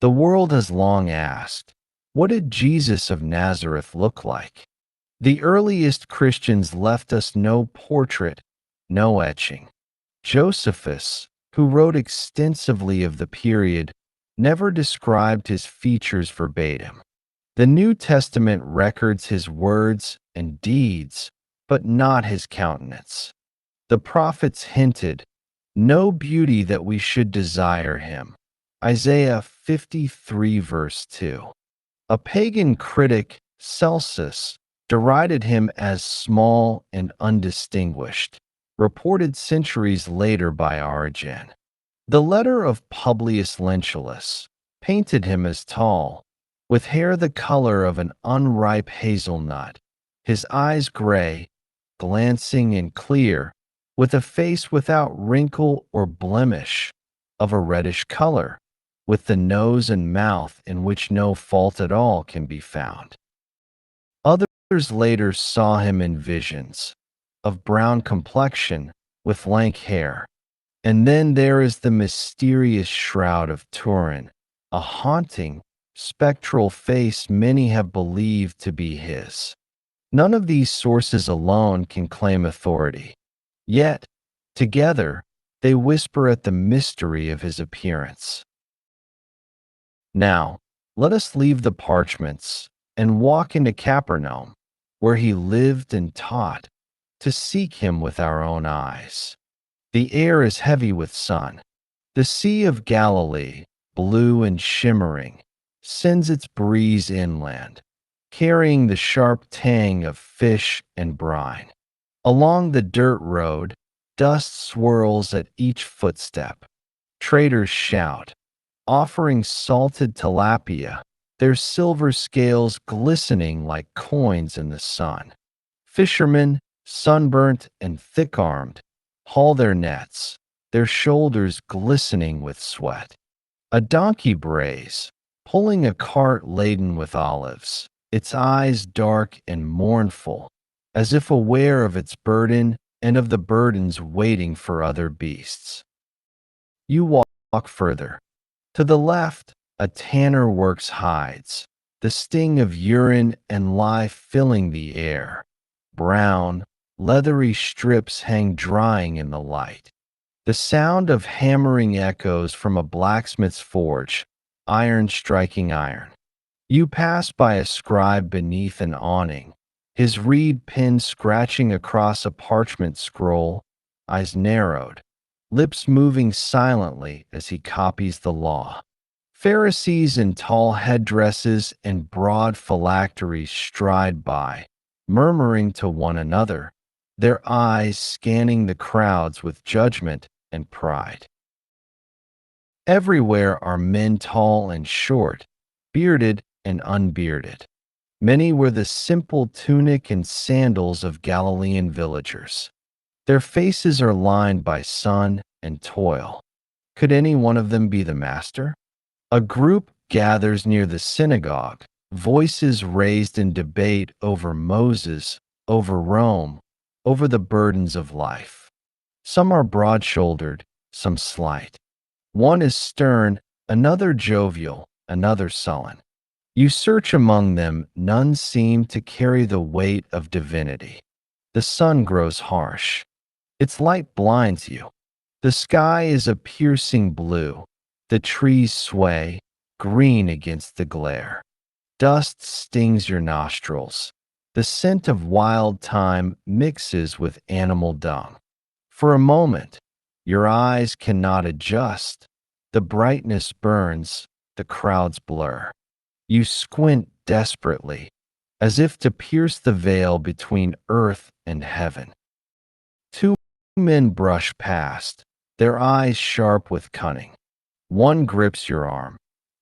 The world has long asked, what did Jesus of Nazareth look like? The earliest Christians left us no portrait, no etching. Josephus, who wrote extensively of the period, never described his features verbatim. The New Testament records his words and deeds, but not his countenance. The prophets hinted, no beauty that we should desire him. Isaiah 53 verse 2. A pagan critic, Celsus, derided him as small and undistinguished, reported centuries later by Origen. The letter of Publius Lentulus painted him as tall, with hair the color of an unripe hazelnut, his eyes gray, glancing and clear, with a face without wrinkle or blemish, of a reddish color, with the nose and mouth in which no fault at all can be found. Others later saw him in visions, of brown complexion, with lank hair. And then there is the mysterious shroud of Turin, a haunting, spectral face many have believed to be his. None of these sources alone can claim authority. Yet, together, they whisper at the mystery of his appearance. Now, let us leave the parchments and walk into Capernaum, where he lived and taught, to seek him with our own eyes. The air is heavy with sun. The Sea of Galilee, blue and shimmering, sends its breeze inland, carrying the sharp tang of fish and brine. Along the dirt road, dust swirls at each footstep. Traders shout, offering salted tilapia, their silver scales glistening like coins in the sun. Fishermen, sunburnt and thick-armed, haul their nets, their shoulders glistening with sweat. A donkey brays, pulling a cart laden with olives, its eyes dark and mournful, as if aware of its burden and of the burdens waiting for other beasts. You walk further. To the left, a tanner works hides, the sting of urine and lye filling the air. Brown, leathery strips hang drying in the light. The sound of hammering echoes from a blacksmith's forge, iron striking iron. You pass by a scribe beneath an awning, his reed pen scratching across a parchment scroll, eyes narrowed, lips moving silently as he copies the law. Pharisees in tall headdresses and broad phylacteries stride by, murmuring to one another, their eyes scanning the crowds with judgment and pride. Everywhere are men tall and short, bearded and unbearded. Many wear the simple tunic and sandals of Galilean villagers. Their faces are lined by sun and toil. Could any one of them be the master? A group gathers near the synagogue, voices raised in debate over Moses, over Rome, over the burdens of life. Some are broad-shouldered, some slight. One is stern, another jovial, another sullen. You search among them, none seem to carry the weight of divinity. The sun grows harsh. Its light blinds you. The sky is a piercing blue. The trees sway, green against the glare. Dust stings your nostrils. The scent of wild thyme mixes with animal dung. For a moment, your eyes cannot adjust. The brightness burns, the crowds blur. You squint desperately, as if to pierce the veil between earth and heaven. Two men brush past, their eyes sharp with cunning. One grips your arm,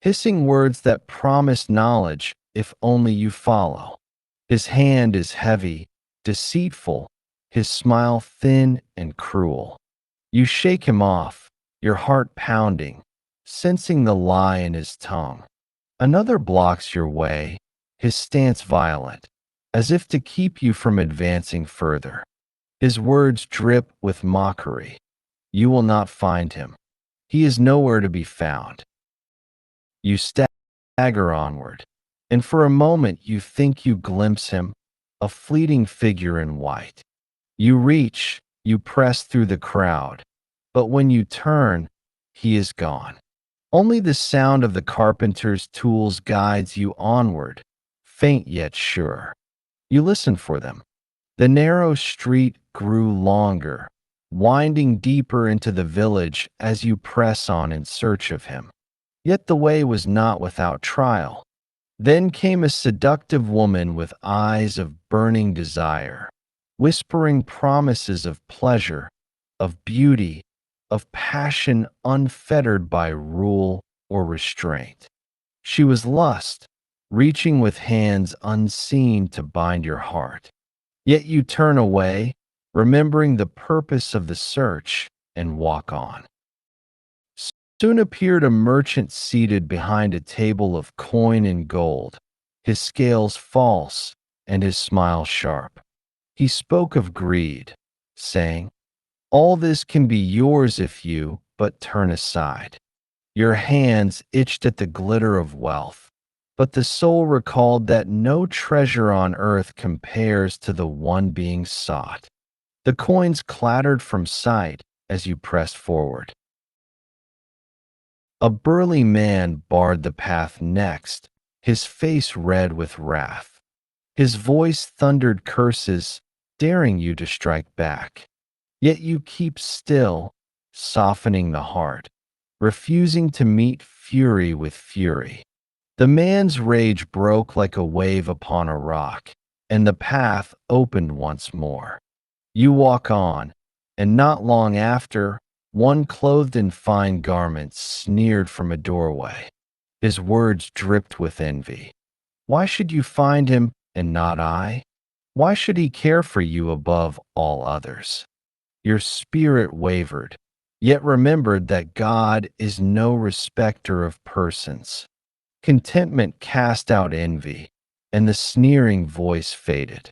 hissing words that promise knowledge if only you follow. His hand is heavy, deceitful, his smile thin and cruel. You shake him off, your heart pounding, sensing the lie in his tongue. Another blocks your way, his stance violent, as if to keep you from advancing further. His words drip with mockery. You will not find him. He is nowhere to be found. You stagger onward, and for a moment you think you glimpse him, a fleeting figure in white. You reach, you press through the crowd, but when you turn, he is gone. Only the sound of the carpenter's tools guides you onward, faint yet sure. You listen for them. The narrow street grew longer, winding deeper into the village as you press on in search of him. Yet the way was not without trial. Then came a seductive woman with eyes of burning desire, whispering promises of pleasure, of beauty, of passion unfettered by rule or restraint. She was lust, reaching with hands unseen to bind your heart. Yet you turn away, remembering the purpose of the search, and walk on. Soon appeared a merchant seated behind a table of coin and gold, his scales false and his smile sharp. He spoke of greed, saying, "All this can be yours if you but turn aside." Your hands itched at the glitter of wealth, but the soul recalled that no treasure on earth compares to the one being sought. The coins clattered from sight as you pressed forward. A burly man barred the path next, his face red with wrath. His voice thundered curses, daring you to strike back. Yet you keep still, softening the heart, refusing to meet fury with fury. The man's rage broke like a wave upon a rock, and the path opened once more. You walk on, and not long after, one clothed in fine garments sneered from a doorway. His words dripped with envy. Why should you find him and not I? Why should he care for you above all others? Your spirit wavered, yet remembered that God is no respecter of persons. Contentment cast out envy, and the sneering voice faded.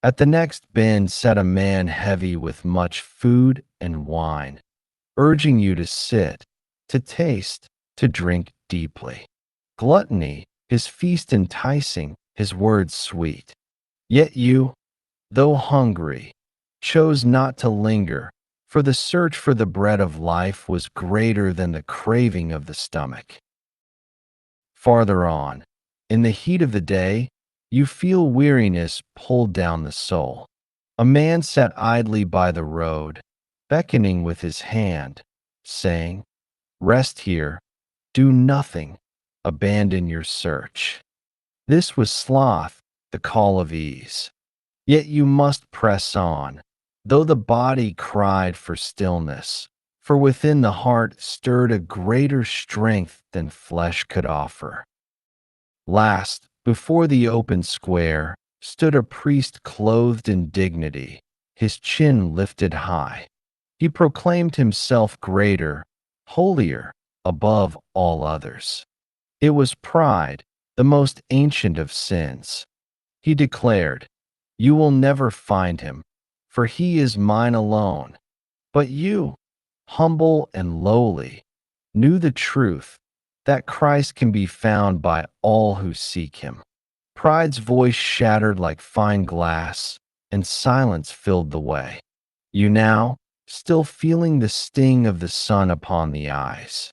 At the next bend sat a man heavy with much food and wine, urging you to sit, to taste, to drink deeply. Gluttony, his feast enticing, his words sweet. Yet you, though hungry, chose not to linger, for the search for the bread of life was greater than the craving of the stomach. Farther on, in the heat of the day, you feel weariness pull down the soul. A man sat idly by the road, beckoning with his hand, saying, "Rest here, do nothing, abandon your search." This was sloth, the call of ease. Yet you must press on, though the body cried for stillness, for within the heart stirred a greater strength than flesh could offer. Last, before the open square, stood a priest clothed in dignity, his chin lifted high. He proclaimed himself greater, holier, above all others. It was pride, the most ancient of sins. He declared, "You will never find him, for he is mine alone." But you, humble and lowly, knew the truth, that Christ can be found by all who seek him. Pride's voice shattered like fine glass, and silence filled the way. You now, still feeling the sting of the sun upon the eyes.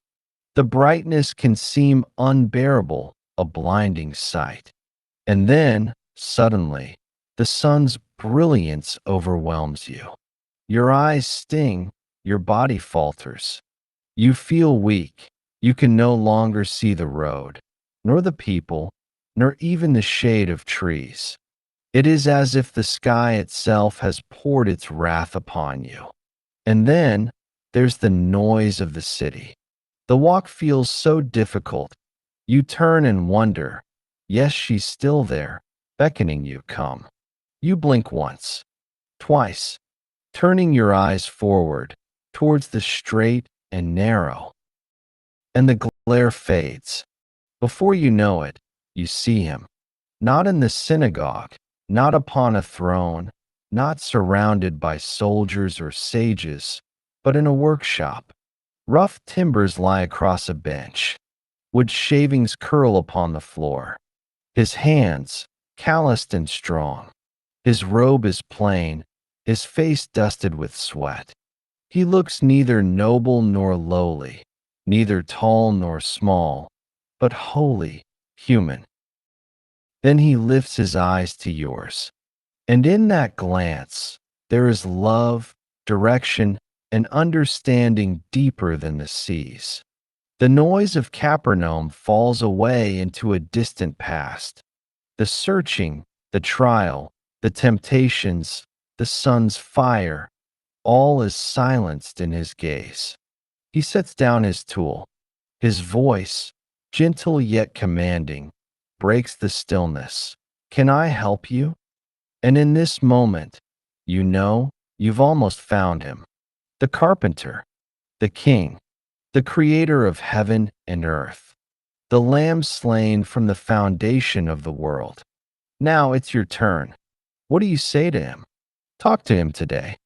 The brightness can seem unbearable, a blinding sight. And then, suddenly, the sun's brilliance overwhelms you. Your eyes sting, your body falters. You feel weak. You can no longer see the road, nor the people, nor even the shade of trees. It is as if the sky itself has poured its wrath upon you. And then there's the noise of the city. The walk feels so difficult. You turn and wonder, yes, she's still there, beckoning you, come. You blink once, twice, turning your eyes forward, towards the straight and narrow. And the glare fades. Before you know it, you see him. Not in the synagogue, not upon a throne, not surrounded by soldiers or sages, but in a workshop. Rough timbers lie across a bench. wood shavings curl upon the floor. His hands, calloused and strong. His robe is plain, his face dusted with sweat. He looks neither noble nor lowly, neither tall nor small, but holy, human. Then he lifts his eyes to yours, and in that glance there is love, direction, and understanding deeper than the seas. The noise of Capernaum falls away into a distant past. The searching, the trial, the temptations, the sun's fire, all is silenced in his gaze. He sets down his tool. His voice, gentle yet commanding, breaks the stillness. Can I help you? And in this moment, you know, you've almost found him. The carpenter, the king, the creator of heaven and earth, the lamb slain from the foundation of the world. Now it's your turn. What do you say to him? Talk to him today.